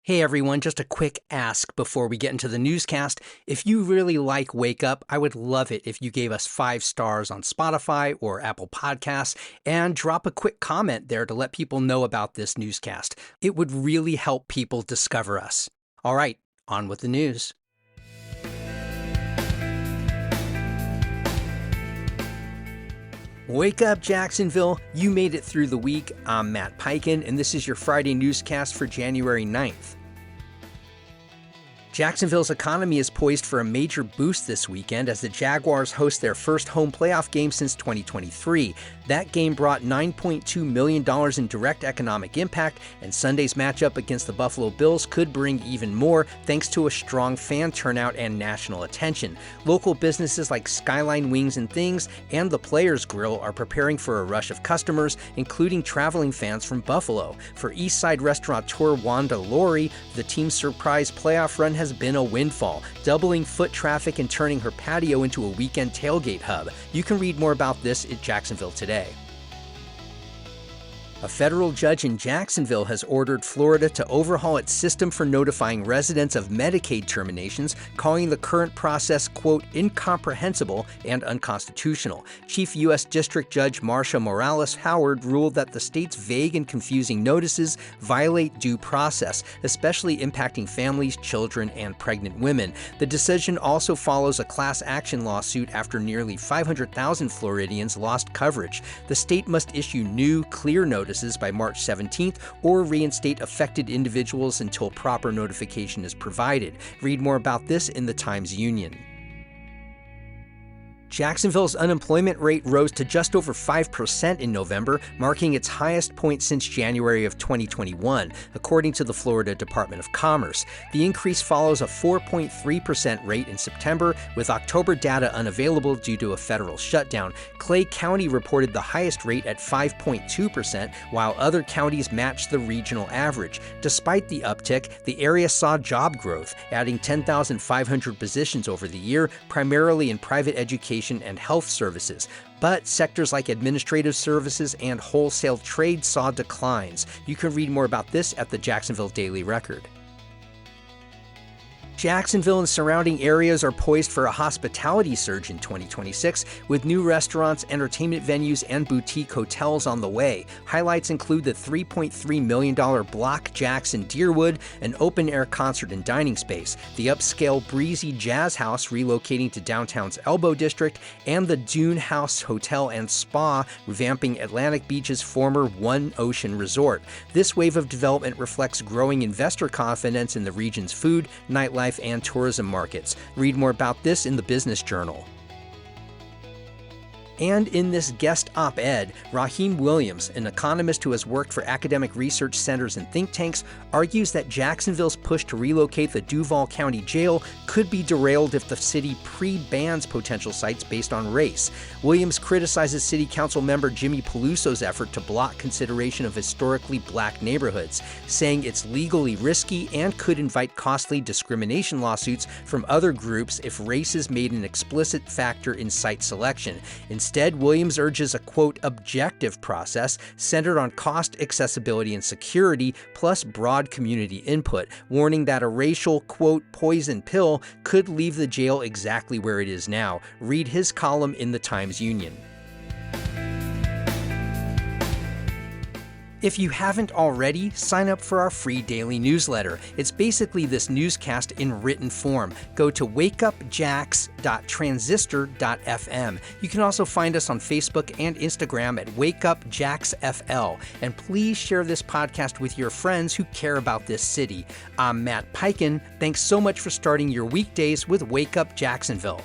Hey everyone, just a quick ask before we get into the newscast. If you really like Wake Up, I would love it if you gave us 5 stars on Spotify or Apple Podcasts and drop a quick comment there to let people know about this newscast. It would really help people discover us. All right, on with the news. Wake up, Jacksonville. You made it through the week. I'm Matt Peiken, and this is your Friday newscast for January 9th. Jacksonville's economy is poised for a major boost this weekend as the Jaguars host their first home playoff game since 2023. That game brought $9.2 million in direct economic impact, and Sunday's matchup against the Buffalo Bills could bring even more thanks to a strong fan turnout and national attention. Local businesses like Skyline Wings and Things and the Players Grill are preparing for a rush of customers, including traveling fans from Buffalo. For Eastside restaurateur Wanda Laurie, the team's surprise playoff run has been a windfall, doubling foot traffic and turning her patio into a weekend tailgate hub. You can read more about this at Jacksonville Today. A federal judge in Jacksonville has ordered Florida to overhaul its system for notifying residents of Medicaid terminations, calling the current process, quote, incomprehensible and unconstitutional. Chief U.S. District Judge Marcia Morales Howard ruled that the state's vague and confusing notices violate due process, especially impacting families, children, and pregnant women. The decision also follows a class action lawsuit after nearly 500,000 Floridians lost coverage. The state must issue new, clear notices by March 17th or reinstate affected individuals until proper notification is provided. Read more about this in the Times-Union. Jacksonville's unemployment rate rose to just over 5% in November, marking its highest point since January of 2021, according to the Florida Department of Commerce. The increase follows a 4.3% rate in September, with October data unavailable due to a federal shutdown. Clay County reported the highest rate at 5.2%, while other counties matched the regional average. Despite the uptick, the area saw job growth, adding 10,500 positions over the year, primarily in private education and health services. But sectors like administrative services and wholesale trade saw declines. You can read more about this at the Jacksonville Daily Record. Jacksonville and surrounding areas are poised for a hospitality surge in 2026, with new restaurants, entertainment venues, and boutique hotels on the way. Highlights include the $3.3 million Block Jacks in Deerwood, an open-air concert and dining space, the upscale Breezy Jazz House relocating to downtown's Elbow District, and the Dune House Hotel and Spa, revamping Atlantic Beach's former One Ocean Resort. This wave of development reflects growing investor confidence in the region's food, nightlife, and tourism markets. Read more about this in the Business Journal. And in this guest op-ed, Raheem Williams, an economist who has worked for academic research centers and think tanks, argues that Jacksonville's push to relocate the Duval County Jail could be derailed if the city pre-bans potential sites based on race. Williams criticizes City Council member Jimmy Peluso's effort to block consideration of historically black neighborhoods, saying it's legally risky and could invite costly discrimination lawsuits from other groups if race is made an explicit factor in site selection. Instead, Williams urges a, quote, objective process centered on cost, accessibility, and security, plus broad community input, warning that a racial, quote, poison pill could leave the jail exactly where it is now. Read his column in the Times-Union. If you haven't already, sign up for our free daily newsletter. It's basically this newscast in written form. Go to wakeupjacks.transistor.fm. You can also find us on Facebook and Instagram at wakeupjacksfl. And please share this podcast with your friends who care about this city. I'm Matt Peiken. Thanks so much for starting your weekdays with Wake Up Jacksonville.